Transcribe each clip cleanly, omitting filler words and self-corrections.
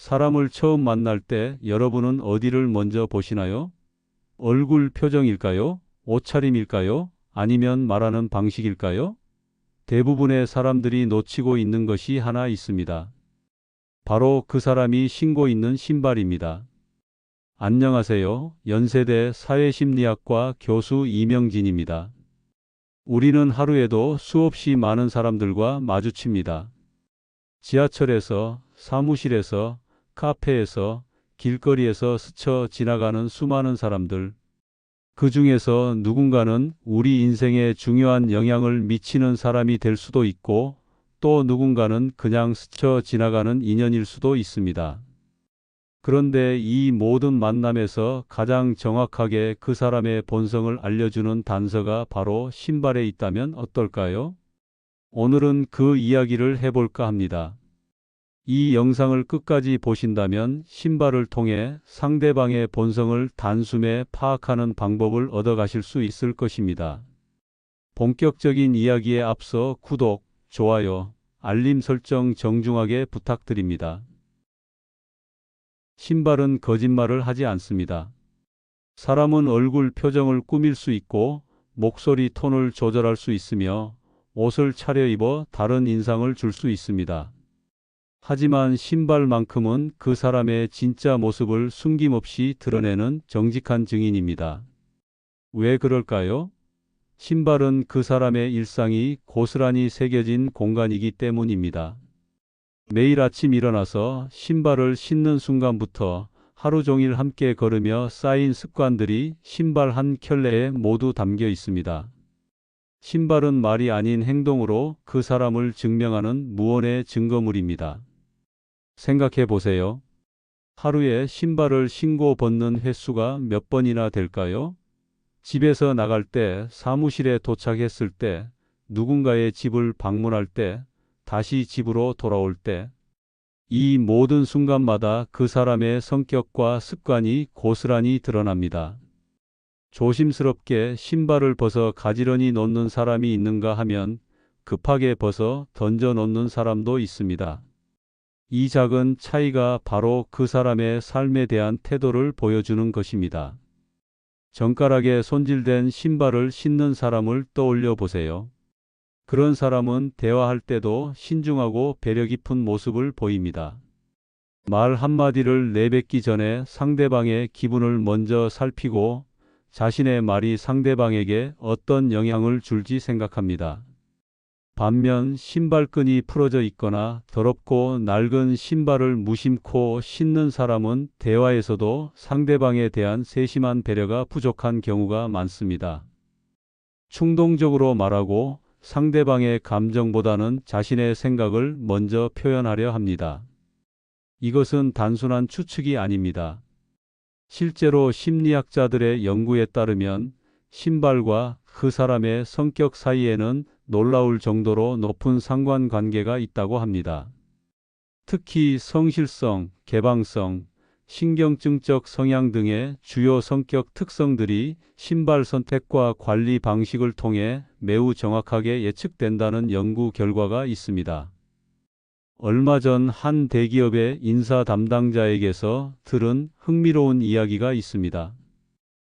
사람을 처음 만날 때 여러분은 어디를 먼저 보시나요? 얼굴 표정일까요? 옷차림일까요? 아니면 말하는 방식일까요? 대부분의 사람들이 놓치고 있는 것이 하나 있습니다. 바로 그 사람이 신고 있는 신발입니다. 안녕하세요. 연세대 사회심리학과 교수 이명진입니다. 우리는 하루에도 수없이 많은 사람들과 마주칩니다. 지하철에서, 사무실에서, 카페에서, 길거리에서 스쳐 지나가는 수많은 사람들. 그 중에서 누군가는 우리 인생에 중요한 영향을 미치는 사람이 될 수도 있고, 또 누군가는 그냥 스쳐 지나가는 인연일 수도 있습니다. 그런데 이 모든 만남에서 가장 정확하게 그 사람의 본성을 알려주는 단서가 바로 신발에 있다면 어떨까요? 오늘은 그 이야기를 해볼까 합니다. 이 영상을 끝까지 보신다면 신발을 통해 상대방의 본성을 단숨에 파악하는 방법을 얻어가실 수 있을 것입니다. 본격적인 이야기에 앞서 구독, 좋아요, 알림 설정 정중하게 부탁드립니다. 신발은 거짓말을 하지 않습니다. 사람은 얼굴 표정을 꾸밀 수 있고 목소리 톤을 조절할 수 있으며 옷을 차려입어 다른 인상을 줄 수 있습니다. 하지만 신발만큼은 그 사람의 진짜 모습을 숨김없이 드러내는 정직한 증인입니다. 왜 그럴까요? 신발은 그 사람의 일상이 고스란히 새겨진 공간이기 때문입니다. 매일 아침 일어나서 신발을 신는 순간부터 하루 종일 함께 걸으며 쌓인 습관들이 신발 한 켤레에 모두 담겨 있습니다. 신발은 말이 아닌 행동으로 그 사람을 증명하는 무언의 증거물입니다. 생각해 보세요. 하루에 신발을 신고 벗는 횟수가 몇 번이나 될까요? 집에서 나갈 때, 사무실에 도착했을 때, 누군가의 집을 방문할 때, 다시 집으로 돌아올 때, 이 모든 순간마다 그 사람의 성격과 습관이 고스란히 드러납니다. 조심스럽게 신발을 벗어 가지런히 놓는 사람이 있는가 하면 급하게 벗어 던져 놓는 사람도 있습니다. 이 작은 차이가 바로 그 사람의 삶에 대한 태도를 보여주는 것입니다. 정가락에 손질된 신발을 신는 사람을 떠올려 보세요. 그런 사람은 대화할 때도 신중하고 배려 깊은 모습을 보입니다. 말 한마디를 내뱉기 전에 상대방의 기분을 먼저 살피고 자신의 말이 상대방에게 어떤 영향을 줄지 생각합니다. 반면 신발끈이 풀어져 있거나 더럽고 낡은 신발을 무심코 신는 사람은 대화에서도 상대방에 대한 세심한 배려가 부족한 경우가 많습니다. 충동적으로 말하고 상대방의 감정보다는 자신의 생각을 먼저 표현하려 합니다. 이것은 단순한 추측이 아닙니다. 실제로 심리학자들의 연구에 따르면 신발과 그 사람의 성격 사이에는 놀라울 정도로 높은 상관관계가 있다고 합니다. 특히 성실성, 개방성, 신경증적 성향 등의 주요 성격 특성들이 신발 선택과 관리 방식을 통해 매우 정확하게 예측된다는 연구 결과가 있습니다. 얼마 전 한 대기업의 인사 담당자에게서 들은 흥미로운 이야기가 있습니다.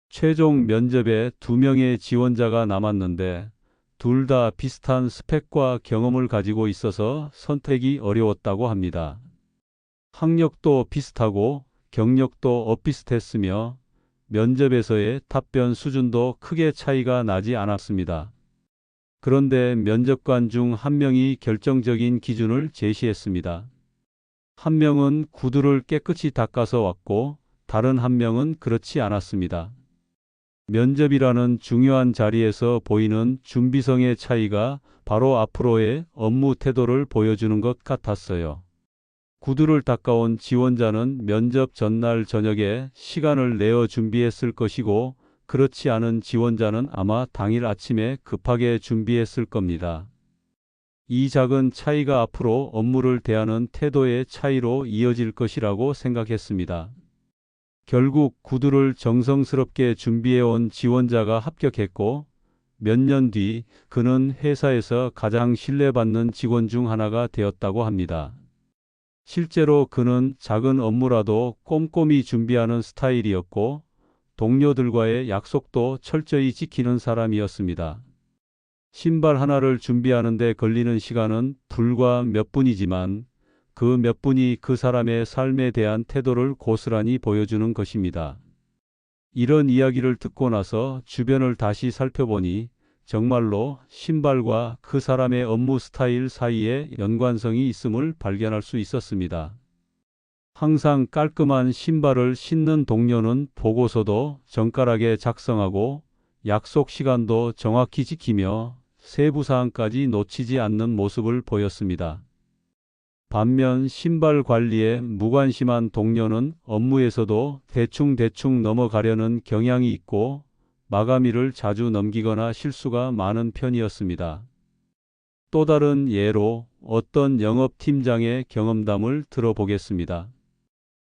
최종 면접에 2명의 지원자가 남았는데 둘 다 비슷한 스펙과 경험을 가지고 있어서 선택이 어려웠다고 합니다. 학력도 비슷하고 경력도 엇비슷했으며 면접에서의 답변 수준도 크게 차이가 나지 않았습니다. 그런데 면접관 중 한 명이 결정적인 기준을 제시했습니다. 한 명은 구두를 깨끗이 닦아서 왔고 다른 한 명은 그렇지 않았습니다. 면접이라는 중요한 자리에서 보이는 준비성의 차이가 바로 앞으로의 업무 태도를 보여주는 것 같았어요. 구두를 닦아온 지원자는 면접 전날 저녁에 시간을 내어 준비했을 것이고 그렇지 않은 지원자는 아마 당일 아침에 급하게 준비했을 겁니다. 이 작은 차이가 앞으로 업무를 대하는 태도의 차이로 이어질 것이라고 생각했습니다. 결국 구두를 정성스럽게 준비해온 지원자가 합격했고 몇 년 뒤 그는 회사에서 가장 신뢰받는 직원 중 하나가 되었다고 합니다. 실제로 그는 작은 업무라도 꼼꼼히 준비하는 스타일이었고 동료들과의 약속도 철저히 지키는 사람이었습니다. 신발 하나를 준비하는 데 걸리는 시간은 불과 몇 분이지만 그 몇 분이 그 사람의 삶에 대한 태도를 고스란히 보여주는 것입니다. 이런 이야기를 듣고 나서 주변을 다시 살펴보니 정말로 신발과 그 사람의 업무 스타일 사이에 연관성이 있음을 발견할 수 있었습니다. 항상 깔끔한 신발을 신는 동료는 보고서도 정갈하게 작성하고 약속 시간도 정확히 지키며 세부 사항까지 놓치지 않는 모습을 보였습니다. 반면 신발 관리에 무관심한 동료는 업무에서도 대충대충 넘어가려는 경향이 있고 마감일을 자주 넘기거나 실수가 많은 편이었습니다. 또 다른 예로 어떤 영업팀장의 경험담을 들어보겠습니다.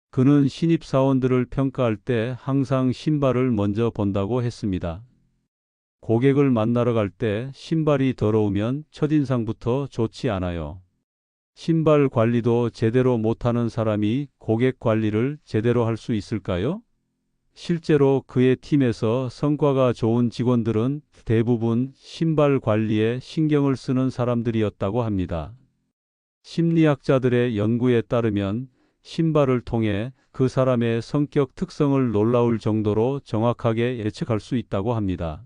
그는 신입사원들을 평가할 때 항상 신발을 먼저 본다고 했습니다. 고객을 만나러 갈 때 신발이 더러우면 첫인상부터 좋지 않아요. 신발 관리도 제대로 못하는 사람이 고객 관리를 제대로 할 수 있을까요? 실제로 그의 팀에서 성과가 좋은 직원들은 대부분 신발 관리에 신경을 쓰는 사람들이었다고 합니다. 심리학자들의 연구에 따르면 신발을 통해 그 사람의 성격 특성을 놀라울 정도로 정확하게 예측할 수 있다고 합니다.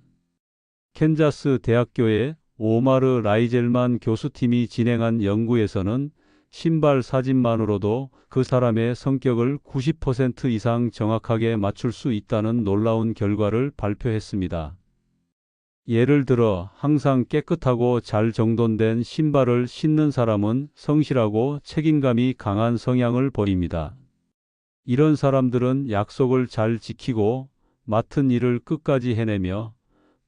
캔자스 대학교의 오마르 라이젤만 교수팀이 진행한 연구에서는 신발 사진만으로도 그 사람의 성격을 90% 이상 정확하게 맞출 수 있다는 놀라운 결과를 발표했습니다. 예를 들어 항상 깨끗하고 잘 정돈된 신발을 신는 사람은 성실하고 책임감이 강한 성향을 보입니다. 이런 사람들은 약속을 잘 지키고 맡은 일을 끝까지 해내며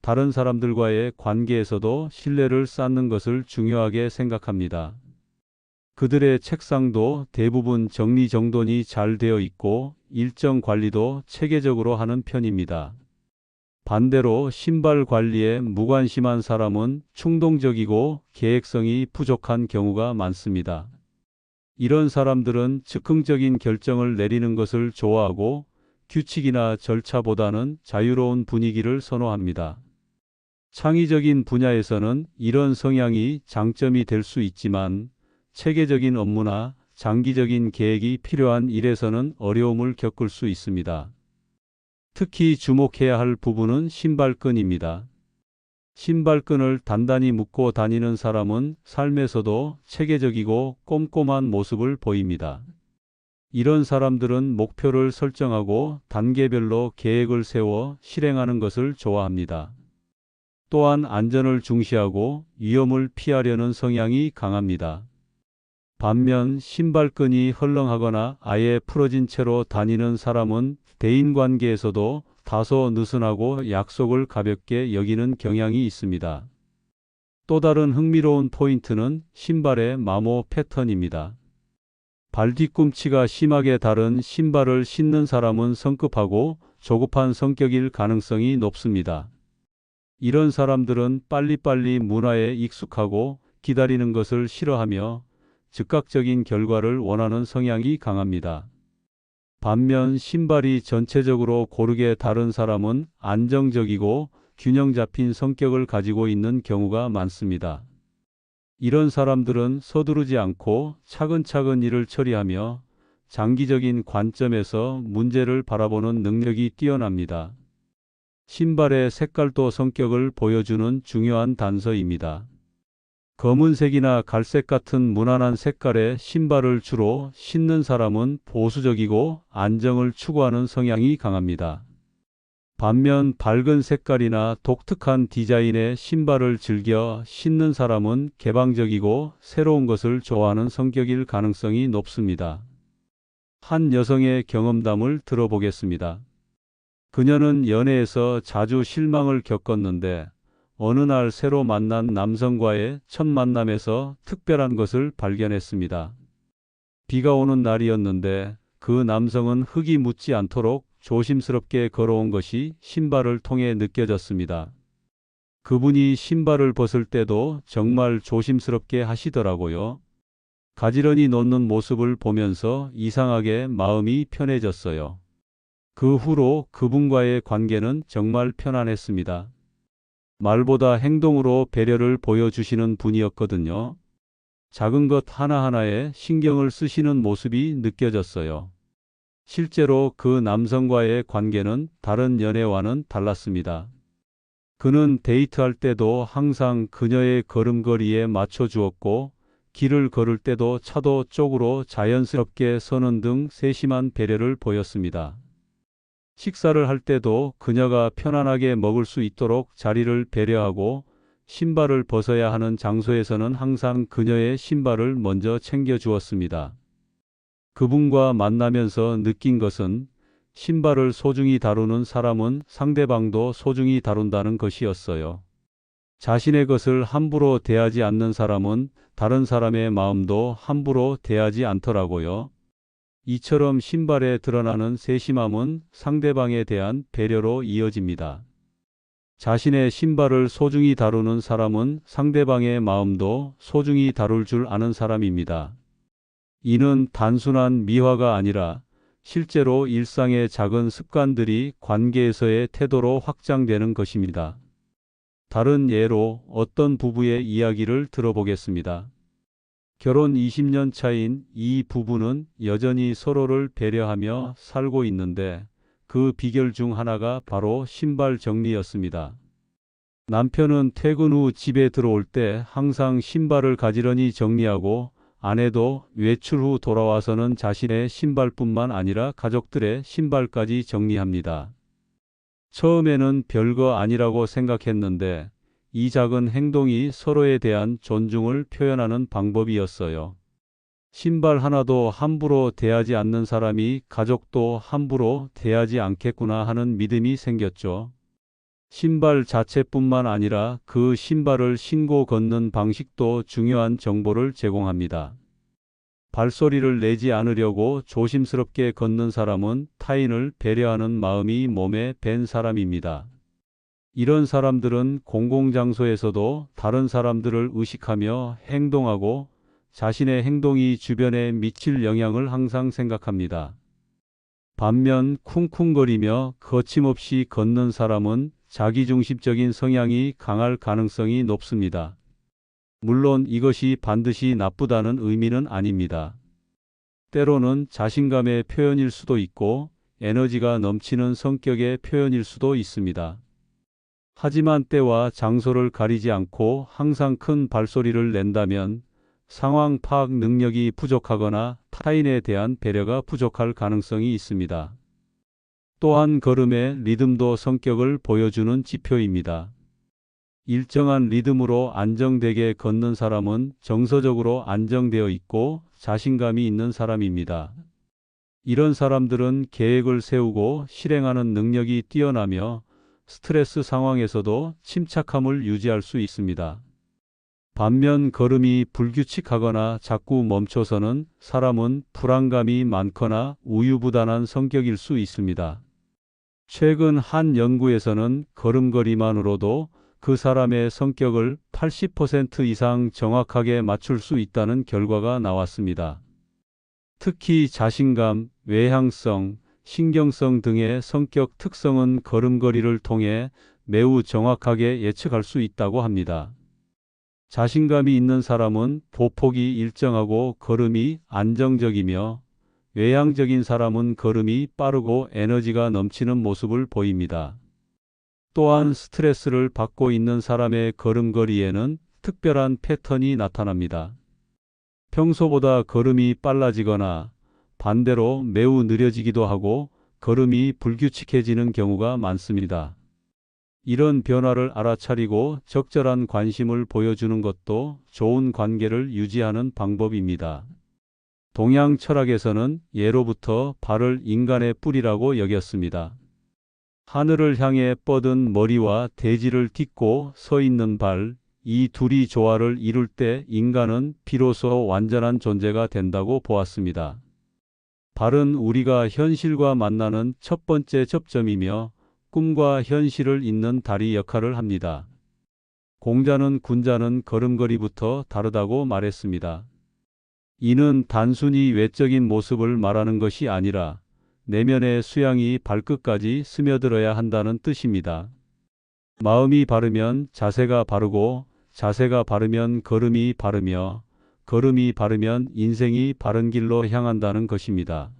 다른 사람들과의 관계에서도 신뢰를 쌓는 것을 중요하게 생각합니다. 그들의 책상도 대부분 정리정돈이 잘 되어 있고 일정 관리도 체계적으로 하는 편입니다. 반대로 신발 관리에 무관심한 사람은 충동적이고 계획성이 부족한 경우가 많습니다. 이런 사람들은 즉흥적인 결정을 내리는 것을 좋아하고 규칙이나 절차보다는 자유로운 분위기를 선호합니다. 창의적인 분야에서는 이런 성향이 장점이 될 수 있지만 체계적인 업무나 장기적인 계획이 필요한 일에서는 어려움을 겪을 수 있습니다. 특히 주목해야 할 부분은 신발끈입니다. 신발끈을 단단히 묶고 다니는 사람은 삶에서도 체계적이고 꼼꼼한 모습을 보입니다. 이런 사람들은 목표를 설정하고 단계별로 계획을 세워 실행하는 것을 좋아합니다. 또한 안전을 중시하고 위험을 피하려는 성향이 강합니다. 반면 신발끈이 헐렁하거나 아예 풀어진 채로 다니는 사람은 대인관계에서도 다소 느슨하고 약속을 가볍게 여기는 경향이 있습니다. 또 다른 흥미로운 포인트는 신발의 마모 패턴입니다. 발 뒤꿈치가 심하게 다른 신발을 신는 사람은 성급하고 조급한 성격일 가능성이 높습니다. 이런 사람들은 빨리빨리 문화에 익숙하고 기다리는 것을 싫어하며 즉각적인 결과를 원하는 성향이 강합니다. 반면 신발이 전체적으로 고르게 다른 사람은 안정적이고 균형 잡힌 성격을 가지고 있는 경우가 많습니다. 이런 사람들은 서두르지 않고 차근차근 일을 처리하며 장기적인 관점에서 문제를 바라보는 능력이 뛰어납니다. 신발의 색깔도 성격을 보여주는 중요한 단서입니다. 검은색이나 갈색 같은 무난한 색깔의 신발을 주로 신는 사람은 보수적이고 안정을 추구하는 성향이 강합니다. 반면 밝은 색깔이나 독특한 디자인의 신발을 즐겨 신는 사람은 개방적이고 새로운 것을 좋아하는 성격일 가능성이 높습니다. 한 여성의 경험담을 들어보겠습니다. 그녀는 연애에서 자주 실망을 겪었는데 어느 날 새로 만난 남성과의 첫 만남에서 특별한 것을 발견했습니다. 비가 오는 날이었는데 그 남성은 흙이 묻지 않도록 조심스럽게 걸어온 것이 신발을 통해 느껴졌습니다. 그분이 신발을 벗을 때도 정말 조심스럽게 하시더라고요. 가지런히 놓는 모습을 보면서 이상하게 마음이 편해졌어요. 그 후로 그분과의 관계는 정말 편안했습니다. 말보다 행동으로 배려를 보여주시는 분이었거든요. 작은 것 하나하나에 신경을 쓰시는 모습이 느껴졌어요. 실제로 그 남성과의 관계는 다른 연애와는 달랐습니다. 그는 데이트할 때도 항상 그녀의 걸음걸이에 맞춰 주었고, 길을 걸을 때도 차도 쪽으로 자연스럽게 서는 등 세심한 배려를 보였습니다. 식사를 할 때도 그녀가 편안하게 먹을 수 있도록 자리를 배려하고, 신발을 벗어야 하는 장소에서는 항상 그녀의 신발을 먼저 챙겨 주었습니다. 그분과 만나면서 느낀 것은 신발을 소중히 다루는 사람은 상대방도 소중히 다룬다는 것이었어요. 자신의 것을 함부로 대하지 않는 사람은 다른 사람의 마음도 함부로 대하지 않더라고요. 이처럼 신발에 드러나는 세심함은 상대방에 대한 배려로 이어집니다. 자신의 신발을 소중히 다루는 사람은 상대방의 마음도 소중히 다룰 줄 아는 사람입니다. 이는 단순한 미화가 아니라 실제로 일상의 작은 습관들이 관계에서의 태도로 확장되는 것입니다. 다른 예로 어떤 부부의 이야기를 들어보겠습니다. 결혼 20년 차인 이 부부는 여전히 서로를 배려하며 살고 있는데, 그 비결 중 하나가 바로 신발 정리였습니다. 남편은 퇴근 후 집에 들어올 때 항상 신발을 가지런히 정리하고, 아내도 외출 후 돌아와서는 자신의 신발뿐만 아니라 가족들의 신발까지 정리합니다. 처음에는 별거 아니라고 생각했는데, 이 작은 행동이 서로에 대한 존중을 표현하는 방법이었어요. 신발 하나도 함부로 대하지 않는 사람이 가족도 함부로 대하지 않겠구나 하는 믿음이 생겼죠. 신발 자체뿐만 아니라 그 신발을 신고 걷는 방식도 중요한 정보를 제공합니다. 발소리를 내지 않으려고 조심스럽게 걷는 사람은 타인을 배려하는 마음이 몸에 밴 사람입니다. 이런 사람들은 공공장소에서도 다른 사람들을 의식하며 행동하고, 자신의 행동이 주변에 미칠 영향을 항상 생각합니다. 반면 쿵쿵거리며 거침없이 걷는 사람은 자기중심적인 성향이 강할 가능성이 높습니다. 물론 이것이 반드시 나쁘다는 의미는 아닙니다. 때로는 자신감의 표현일 수도 있고, 에너지가 넘치는 성격의 표현일 수도 있습니다. 하지만 때와 장소를 가리지 않고 항상 큰 발소리를 낸다면 상황 파악 능력이 부족하거나 타인에 대한 배려가 부족할 가능성이 있습니다. 또한 걸음의 리듬도 성격을 보여주는 지표입니다. 일정한 리듬으로 안정되게 걷는 사람은 정서적으로 안정되어 있고 자신감이 있는 사람입니다. 이런 사람들은 계획을 세우고 실행하는 능력이 뛰어나며 스트레스 상황에서도 침착함을 유지할 수 있습니다. 반면 걸음이 불규칙하거나 자꾸 멈춰서는 사람은 불안감이 많거나 우유부단한 성격일 수 있습니다. 최근 한 연구에서는 걸음걸이만으로도 그 사람의 성격을 80% 이상 정확하게 맞출 수 있다는 결과가 나왔습니다. 특히 자신감, 외향성, 신경성 등의 성격 특성은 걸음걸이를 통해 매우 정확하게 예측할 수 있다고 합니다. 자신감이 있는 사람은 보폭이 일정하고 걸음이 안정적이며, 외향적인 사람은 걸음이 빠르고 에너지가 넘치는 모습을 보입니다. 또한 스트레스를 받고 있는 사람의 걸음걸이에는 특별한 패턴이 나타납니다. 평소보다 걸음이 빨라지거나 반대로 매우 느려지기도 하고 걸음이 불규칙해지는 경우가 많습니다. 이런 변화를 알아차리고 적절한 관심을 보여주는 것도 좋은 관계를 유지하는 방법입니다. 동양 철학에서는 예로부터 발을 인간의 뿔이라고 여겼습니다. 하늘을 향해 뻗은 머리와 대지를 딛고 서 있는 발, 이 둘이 조화를 이룰 때 인간은 비로소 완전한 존재가 된다고 보았습니다. 발은 우리가 현실과 만나는 첫 번째 접점이며 꿈과 현실을 잇는 다리 역할을 합니다. 공자는 군자는 걸음걸이부터 다르다고 말했습니다. 이는 단순히 외적인 모습을 말하는 것이 아니라 내면의 수양이 발끝까지 스며들어야 한다는 뜻입니다. 마음이 바르면 자세가 바르고 자세가 바르면 걸음이 바르며 걸음이 바르면 인생이 바른 길로 향한다는 것입니다.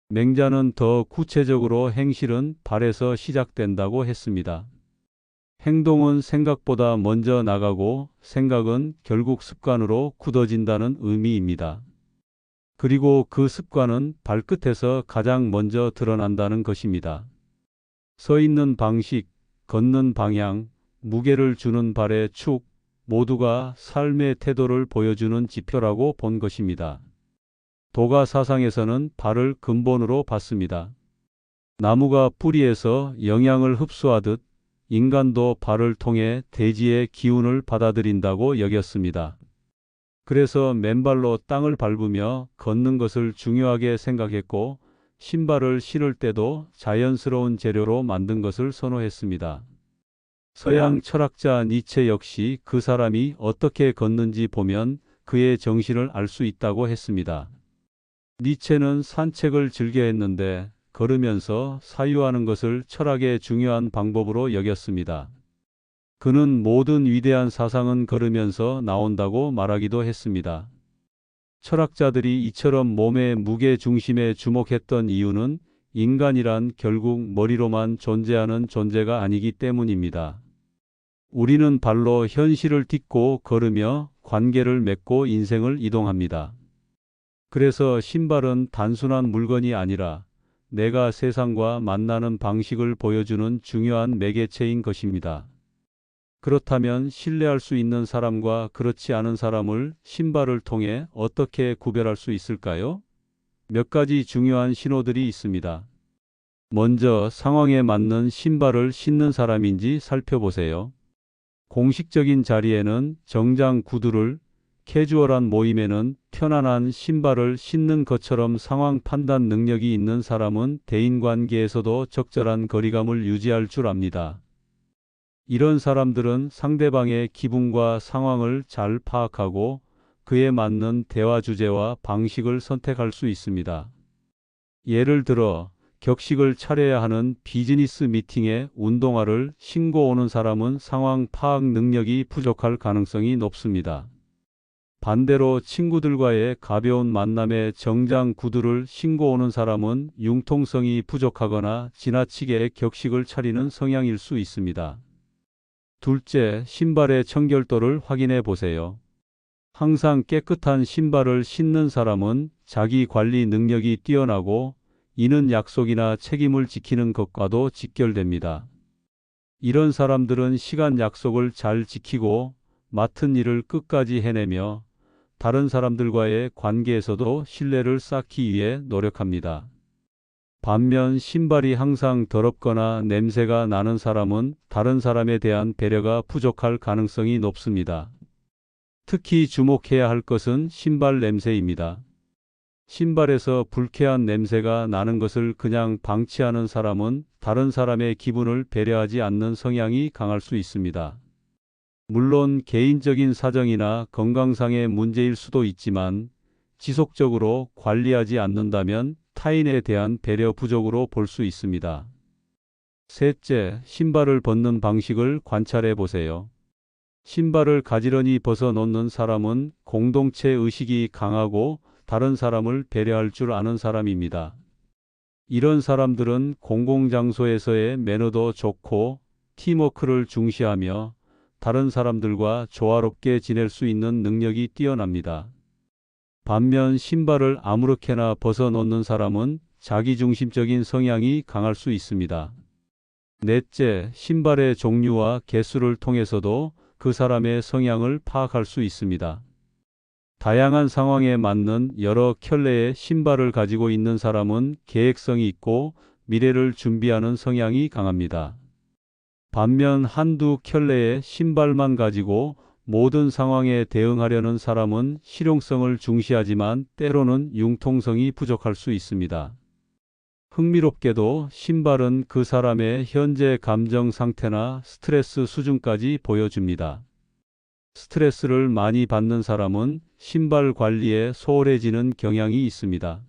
맹자는 더 구체적으로 행실은 발에서 시작된다고 했습니다. 행동은 생각보다 먼저 나가고 생각은 결국 습관으로 굳어진다는 의미입니다. 그리고 그 습관은 발끝에서 가장 먼저 드러난다는 것입니다. 서 있는 방식, 걷는 방향, 무게를 주는 발의 축, 모두가 삶의 태도를 보여주는 지표라고 본 것입니다. 도가 사상에서는 발을 근본으로 봤습니다. 나무가 뿌리에서 영양을 흡수하듯 인간도 발을 통해 대지의 기운을 받아들인다고 여겼습니다. 그래서 맨발로 땅을 밟으며 걷는 것을 중요하게 생각했고 신발을 신을 때도 자연스러운 재료로 만든 것을 선호했습니다. 서양 철학자 니체 역시 그 사람이 어떻게 걷는지 보면 그의 정신을 알 수 있다고 했습니다. 니체는 산책을 즐겨했는데 걸으면서 사유하는 것을 철학의 중요한 방법으로 여겼습니다. 그는 모든 위대한 사상은 걸으면서 나온다고 말하기도 했습니다. 철학자들이 이처럼 몸의 무게 중심에 주목했던 이유는 인간이란 결국 머리로만 존재하는 존재가 아니기 때문입니다. 우리는 발로 현실을 딛고 걸으며 관계를 맺고 인생을 이동합니다. 그래서 신발은 단순한 물건이 아니라 내가 세상과 만나는 방식을 보여주는 중요한 매개체인 것입니다. 그렇다면 신뢰할 수 있는 사람과 그렇지 않은 사람을 신발을 통해 어떻게 구별할 수 있을까요? 몇 가지 중요한 신호들이 있습니다. 먼저 상황에 맞는 신발을 신는 사람인지 살펴보세요. 공식적인 자리에는 정장 구두를, 캐주얼한 모임에는 편안한 신발을 신는 것처럼 상황 판단 능력이 있는 사람은 대인관계에서도 적절한 거리감을 유지할 줄 압니다. 이런 사람들은 상대방의 기분과 상황을 잘 파악하고 그에 맞는 대화 주제와 방식을 선택할 수 있습니다. 예를 들어 격식을 차려야 하는 비즈니스 미팅에 운동화를 신고 오는 사람은 상황 파악 능력이 부족할 가능성이 높습니다. 반대로 친구들과의 가벼운 만남에 정장 구두를 신고 오는 사람은 융통성이 부족하거나 지나치게 격식을 차리는 성향일 수 있습니다. 둘째, 신발의 청결도를 확인해 보세요. 항상 깨끗한 신발을 신는 사람은 자기 관리 능력이 뛰어나고 이는 약속이나 책임을 지키는 것과도 직결됩니다. 이런 사람들은 시간 약속을 잘 지키고 맡은 일을 끝까지 해내며 다른 사람들과의 관계에서도 신뢰를 쌓기 위해 노력합니다. 반면 신발이 항상 더럽거나 냄새가 나는 사람은 다른 사람에 대한 배려가 부족할 가능성이 높습니다. 특히 주목해야 할 것은 신발 냄새입니다. 신발에서 불쾌한 냄새가 나는 것을 그냥 방치하는 사람은 다른 사람의 기분을 배려하지 않는 성향이 강할 수 있습니다. 물론 개인적인 사정이나 건강상의 문제일 수도 있지만 지속적으로 관리하지 않는다면 타인에 대한 배려 부족으로 볼 수 있습니다. 셋째, 신발을 벗는 방식을 관찰해 보세요. 신발을 가지런히 벗어놓는 사람은 공동체 의식이 강하고 다른 사람을 배려할 줄 아는 사람입니다. 이런 사람들은 공공장소에서의 매너도 좋고 팀워크를 중시하며 다른 사람들과 조화롭게 지낼 수 있는 능력이 뛰어납니다. 반면 신발을 아무렇게나 벗어놓는 사람은 자기중심적인 성향이 강할 수 있습니다. 넷째, 신발의 종류와 개수를 통해서도 그 사람의 성향을 파악할 수 있습니다. 다양한 상황에 맞는 여러 켤레의 신발을 가지고 있는 사람은 계획성이 있고 미래를 준비하는 성향이 강합니다. 반면 한두 켤레의 신발만 가지고 모든 상황에 대응하려는 사람은 실용성을 중시하지만 때로는 융통성이 부족할 수 있습니다. 흥미롭게도 신발은 그 사람의 현재 감정 상태나 스트레스 수준까지 보여줍니다. 스트레스를 많이 받는 사람은 신발 관리에 소홀해지는 경향이 있습니다.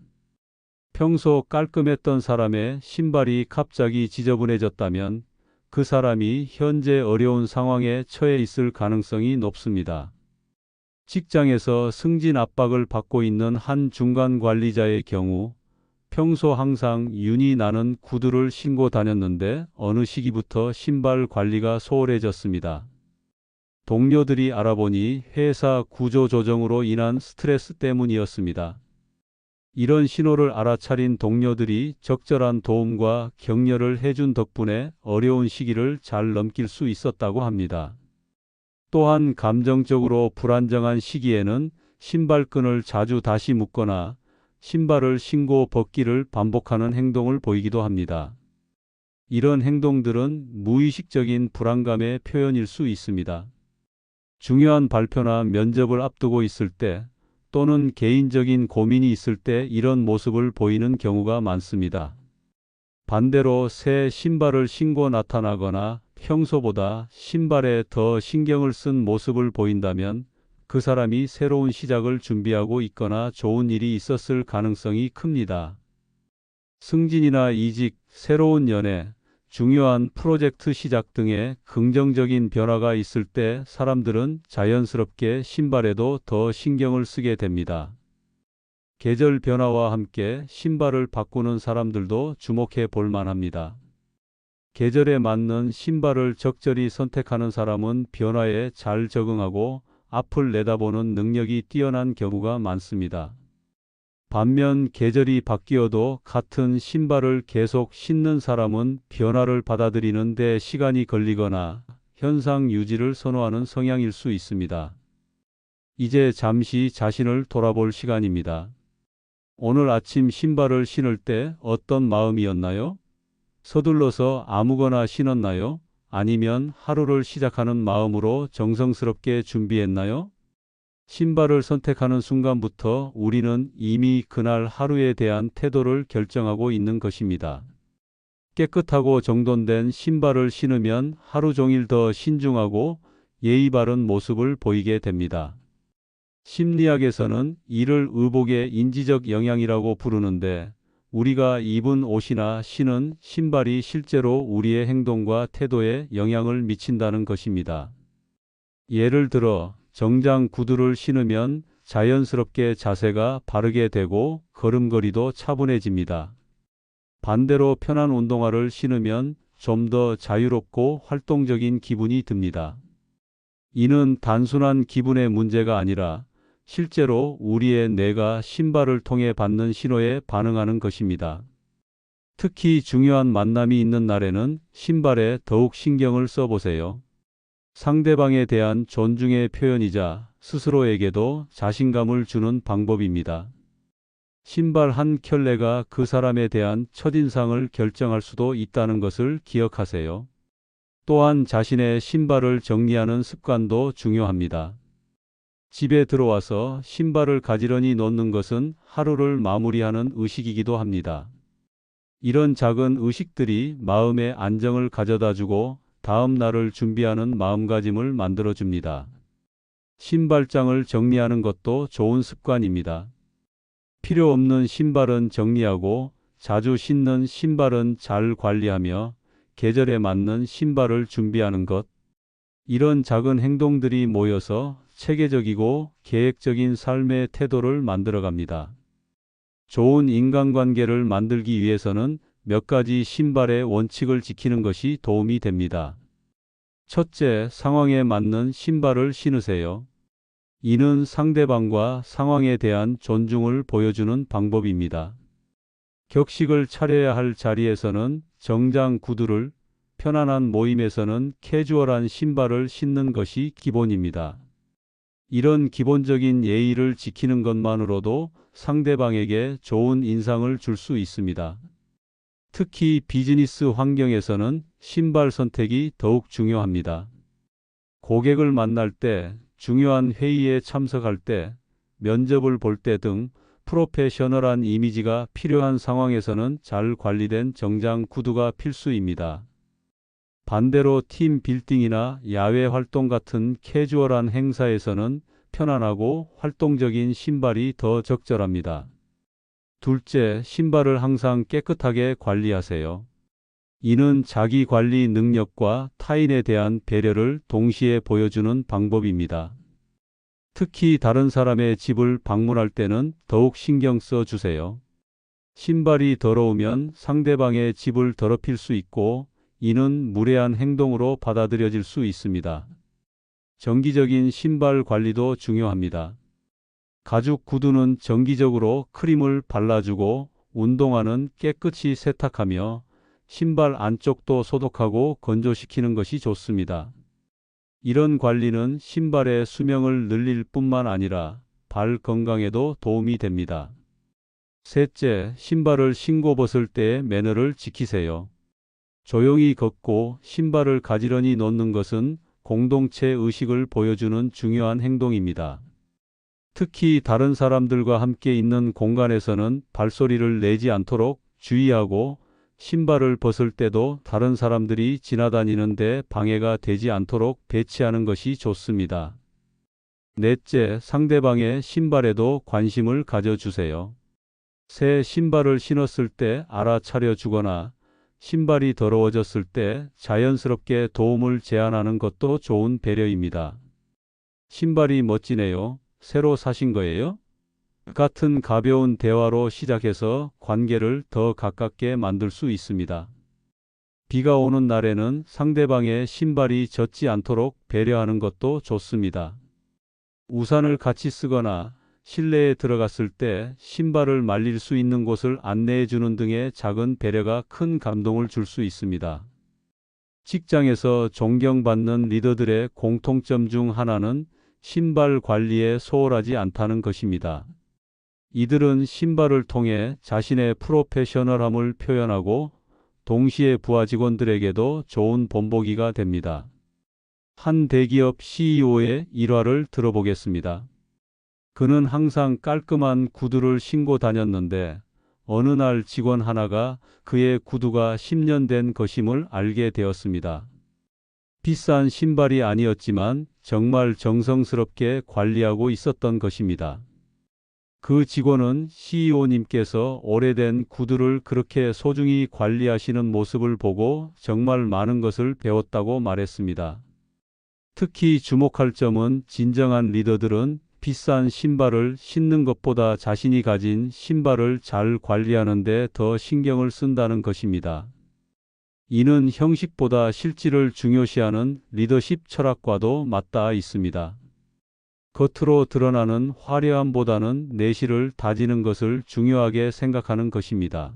평소 깔끔했던 사람의 신발이 갑자기 지저분해졌다면 그 사람이 현재 어려운 상황에 처해 있을 가능성이 높습니다. 직장에서 승진 압박을 받고 있는 한 중간 관리자의 경우 평소 항상 윤이 나는 구두를 신고 다녔는데 어느 시기부터 신발 관리가 소홀해졌습니다. 동료들이 알아보니 회사 구조 조정으로 인한 스트레스 때문이었습니다. 이런 신호를 알아차린 동료들이 적절한 도움과 격려를 해준 덕분에 어려운 시기를 잘 넘길 수 있었다고 합니다. 또한 감정적으로 불안정한 시기에는 신발끈을 자주 다시 묶거나 신발을 신고 벗기를 반복하는 행동을 보이기도 합니다. 이런 행동들은 무의식적인 불안감의 표현일 수 있습니다. 중요한 발표나 면접을 앞두고 있을 때 또는 개인적인 고민이 있을 때 이런 모습을 보이는 경우가 많습니다. 반대로 새 신발을 신고 나타나거나 평소보다 신발에 더 신경을 쓴 모습을 보인다면 그 사람이 새로운 시작을 준비하고 있거나 좋은 일이 있었을 가능성이 큽니다. 승진이나 이직, 새로운 연애, 중요한 프로젝트 시작 등의 긍정적인 변화가 있을 때 사람들은 자연스럽게 신발에도 더 신경을 쓰게 됩니다. 계절 변화와 함께 신발을 바꾸는 사람들도 주목해 볼 만합니다. 계절에 맞는 신발을 적절히 선택하는 사람은 변화에 잘 적응하고 앞을 내다보는 능력이 뛰어난 경우가 많습니다. 반면 계절이 바뀌어도 같은 신발을 계속 신는 사람은 변화를 받아들이는 데 시간이 걸리거나 현상 유지를 선호하는 성향일 수 있습니다. 이제 잠시 자신을 돌아볼 시간입니다. 오늘 아침 신발을 신을 때 어떤 마음이었나요? 서둘러서 아무거나 신었나요? 아니면 하루를 시작하는 마음으로 정성스럽게 준비했나요? 신발을 선택하는 순간부터 우리는 이미 그날 하루에 대한 태도를 결정하고 있는 것입니다. 깨끗하고 정돈된 신발을 신으면 하루 종일 더 신중하고 예의 바른 모습을 보이게 됩니다. 심리학에서는 이를 의복의 인지적 영향이라고 부르는데 우리가 입은 옷이나 신은 신발이 실제로 우리의 행동과 태도에 영향을 미친다는 것입니다. 예를 들어 정장 구두를 신으면 자연스럽게 자세가 바르게 되고 걸음걸이도 차분해집니다. 반대로 편한 운동화를 신으면 좀 더 자유롭고 활동적인 기분이 듭니다. 이는 단순한 기분의 문제가 아니라 실제로 우리의 뇌가 신발을 통해 받는 신호에 반응하는 것입니다. 특히 중요한 만남이 있는 날에는 신발에 더욱 신경을 써보세요. 상대방에 대한 존중의 표현이자 스스로에게도 자신감을 주는 방법입니다. 신발 한 켤레가 그 사람에 대한 첫인상을 결정할 수도 있다는 것을 기억하세요. 또한 자신의 신발을 정리하는 습관도 중요합니다. 집에 들어와서 신발을 가지런히 놓는 것은 하루를 마무리하는 의식이기도 합니다. 이런 작은 의식들이 마음의 안정을 가져다 주고 다음 날을 준비하는 마음가짐을 만들어줍니다. 신발장을 정리하는 것도 좋은 습관입니다. 필요 없는 신발은 정리하고 자주 신는 신발은 잘 관리하며 계절에 맞는 신발을 준비하는 것. 이런 작은 행동들이 모여서 체계적이고 계획적인 삶의 태도를 만들어갑니다. 좋은 인간관계를 만들기 위해서는 몇 가지 신발의 원칙을 지키는 것이 도움이 됩니다. 첫째, 상황에 맞는 신발을 신으세요. 이는 상대방과 상황에 대한 존중을 보여주는 방법입니다. 격식을 차려야 할 자리에서는 정장 구두를, 편안한 모임에서는 캐주얼한 신발을 신는 것이 기본입니다. 이런 기본적인 예의를 지키는 것만으로도 상대방에게 좋은 인상을 줄 수 있습니다. 특히 비즈니스 환경에서는 신발 선택이 더욱 중요합니다. 고객을 만날 때, 중요한 회의에 참석할 때, 면접을 볼 때 등 프로페셔널한 이미지가 필요한 상황에서는 잘 관리된 정장 구두가 필수입니다. 반대로 팀 빌딩이나 야외 활동 같은 캐주얼한 행사에서는 편안하고 활동적인 신발이 더 적절합니다. 둘째, 신발을 항상 깨끗하게 관리하세요. 이는 자기 관리 능력과 타인에 대한 배려를 동시에 보여주는 방법입니다. 특히 다른 사람의 집을 방문할 때는 더욱 신경 써 주세요. 신발이 더러우면 상대방의 집을 더럽힐 수 있고, 이는 무례한 행동으로 받아들여질 수 있습니다. 정기적인 신발 관리도 중요합니다. 가죽 구두는 정기적으로 크림을 발라주고, 운동화는 깨끗이 세탁하며 신발 안쪽도 소독하고 건조시키는 것이 좋습니다. 이런 관리는 신발의 수명을 늘릴 뿐만 아니라 발 건강에도 도움이 됩니다. 셋째, 신발을 신고 벗을 때의 매너를 지키세요. 조용히 걷고 신발을 가지런히 놓는 것은 공동체 의식을 보여주는 중요한 행동입니다. 특히 다른 사람들과 함께 있는 공간에서는 발소리를 내지 않도록 주의하고, 신발을 벗을 때도 다른 사람들이 지나다니는데 방해가 되지 않도록 배치하는 것이 좋습니다. 넷째, 상대방의 신발에도 관심을 가져주세요. 새 신발을 신었을 때 알아차려 주거나 신발이 더러워졌을 때 자연스럽게 도움을 제안하는 것도 좋은 배려입니다. 신발이 멋지네요. 새로 사신 거예요? 같은 가벼운 대화로 시작해서 관계를 더 가깝게 만들 수 있습니다. 비가 오는 날에는 상대방의 신발이 젖지 않도록 배려하는 것도 좋습니다. 우산을 같이 쓰거나 실내에 들어갔을 때 신발을 말릴 수 있는 곳을 안내해 주는 등의 작은 배려가 큰 감동을 줄 수 있습니다. 직장에서 존경받는 리더들의 공통점 중 하나는 신발 관리에 소홀하지 않다는 것입니다. 이들은 신발을 통해 자신의 프로페셔널함을 표현하고 동시에 부하 직원들에게도 좋은 본보기가 됩니다. 한 대기업 CEO의 일화를 들어보겠습니다. 그는 항상 깔끔한 구두를 신고 다녔는데 어느 날 직원 하나가 그의 구두가 10년 된 것임을 알게 되었습니다. 비싼 신발이 아니었지만 정말 정성스럽게 관리하고 있었던 것입니다. 그 직원은 CEO님께서 오래된 구두를 그렇게 소중히 관리하시는 모습을 보고 정말 많은 것을 배웠다고 말했습니다. 특히 주목할 점은 진정한 리더들은 비싼 신발을 신는 것보다 자신이 가진 신발을 잘 관리하는 데 더 신경을 쓴다는 것입니다. 이는 형식보다 실질을 중요시하는 리더십 철학과도 맞닿아 있습니다. 겉으로 드러나는 화려함보다는 내실을 다지는 것을 중요하게 생각하는 것입니다.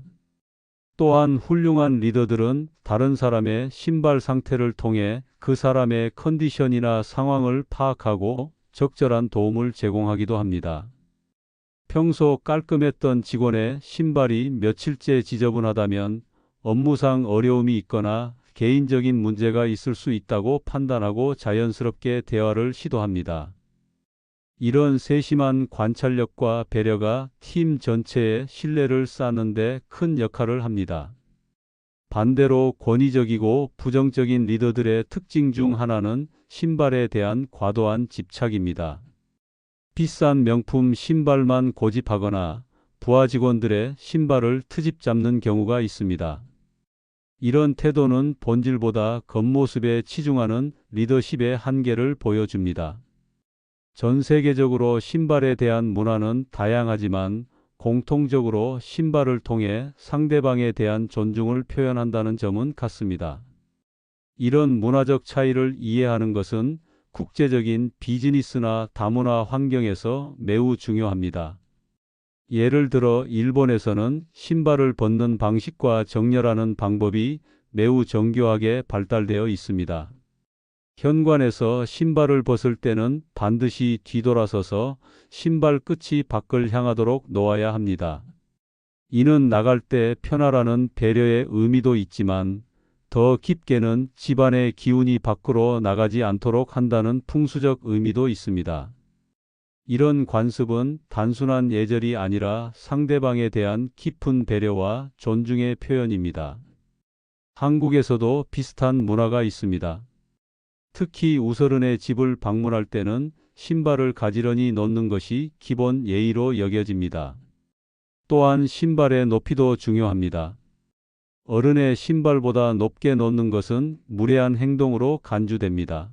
또한 훌륭한 리더들은 다른 사람의 신발 상태를 통해 그 사람의 컨디션이나 상황을 파악하고 적절한 도움을 제공하기도 합니다. 평소 깔끔했던 직원의 신발이 며칠째 지저분하다면 업무상 어려움이 있거나 개인적인 문제가 있을 수 있다고 판단하고 자연스럽게 대화를 시도합니다. 이런 세심한 관찰력과 배려가 팀 전체의 신뢰를 쌓는 데 큰 역할을 합니다. 반대로 권위적이고 부정적인 리더들의 특징 중 하나는 신발에 대한 과도한 집착입니다. 비싼 명품 신발만 고집하거나 부하 직원들의 신발을 트집 잡는 경우가 있습니다. 이런 태도는 본질보다 겉모습에 치중하는 리더십의 한계를 보여줍니다. 전 세계적으로 신발에 대한 문화는 다양하지만 공통적으로 신발을 통해 상대방에 대한 존중을 표현한다는 점은 같습니다. 이런 문화적 차이를 이해하는 것은 국제적인 비즈니스나 다문화 환경에서 매우 중요합니다. 예를 들어 일본에서는 신발을 벗는 방식과 정렬하는 방법이 매우 정교하게 발달되어 있습니다. 현관에서 신발을 벗을 때는 반드시 뒤돌아서서 신발 끝이 밖을 향하도록 놓아야 합니다. 이는 나갈 때 편하라는 배려의 의미도 있지만 더 깊게는 집안의 기운이 밖으로 나가지 않도록 한다는 풍수적 의미도 있습니다. 이런 관습은 단순한 예절이 아니라 상대방에 대한 깊은 배려와 존중의 표현입니다. 한국에서도 비슷한 문화가 있습니다. 특히 우서른의 집을 방문할 때는 신발을 가지런히 놓는 것이 기본 예의로 여겨집니다. 또한 신발의 높이도 중요합니다. 어른의 신발보다 높게 놓는 것은 무례한 행동으로 간주됩니다.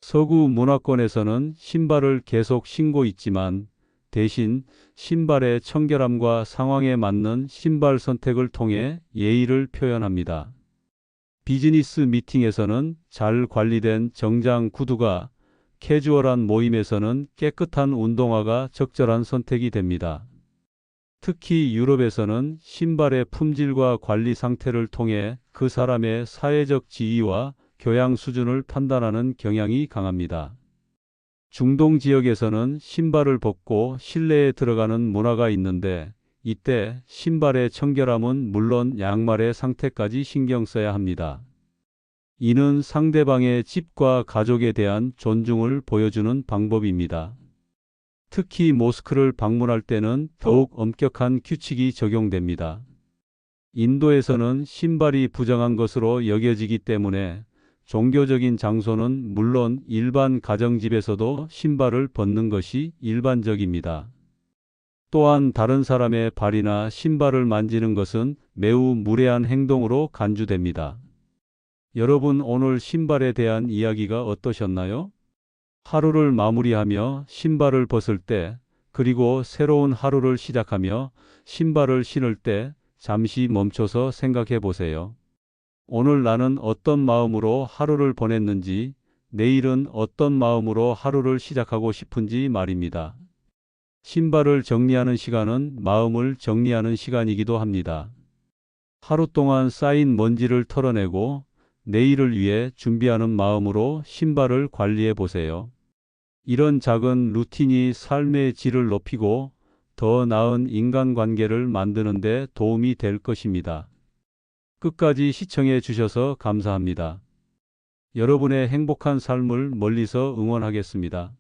서구 문화권에서는 신발을 계속 신고 있지만 대신 신발의 청결함과 상황에 맞는 신발 선택을 통해 예의를 표현합니다. 비즈니스 미팅에서는 잘 관리된 정장 구두가, 캐주얼한 모임에서는 깨끗한 운동화가 적절한 선택이 됩니다. 특히 유럽에서는 신발의 품질과 관리 상태를 통해 그 사람의 사회적 지위와 교양 수준을 판단하는 경향이 강합니다. 중동 지역에서는 신발을 벗고 실내에 들어가는 문화가 있는데 이때 신발의 청결함은 물론 양말의 상태까지 신경 써야 합니다. 이는 상대방의 집과 가족에 대한 존중을 보여주는 방법입니다. 특히 모스크를 방문할 때는 더욱 엄격한 규칙이 적용됩니다. 인도에서는 신발이 부정한 것으로 여겨지기 때문에 종교적인 장소는 물론 일반 가정집에서도 신발을 벗는 것이 일반적입니다. 또한 다른 사람의 발이나 신발을 만지는 것은 매우 무례한 행동으로 간주됩니다. 여러분, 오늘 신발에 대한 이야기가 어떠셨나요? 하루를 마무리하며 신발을 벗을 때, 그리고 새로운 하루를 시작하며 신발을 신을 때 잠시 멈춰서 생각해 보세요. 오늘 나는 어떤 마음으로 하루를 보냈는지, 내일은 어떤 마음으로 하루를 시작하고 싶은지 말입니다. 신발을 정리하는 시간은 마음을 정리하는 시간이기도 합니다. 하루 동안 쌓인 먼지를 털어내고 내일을 위해 준비하는 마음으로 신발을 관리해 보세요. 이런 작은 루틴이 삶의 질을 높이고 더 나은 인간관계를 만드는 데 도움이 될 것입니다. 끝까지 시청해 주셔서 감사합니다. 여러분의 행복한 삶을 멀리서 응원하겠습니다.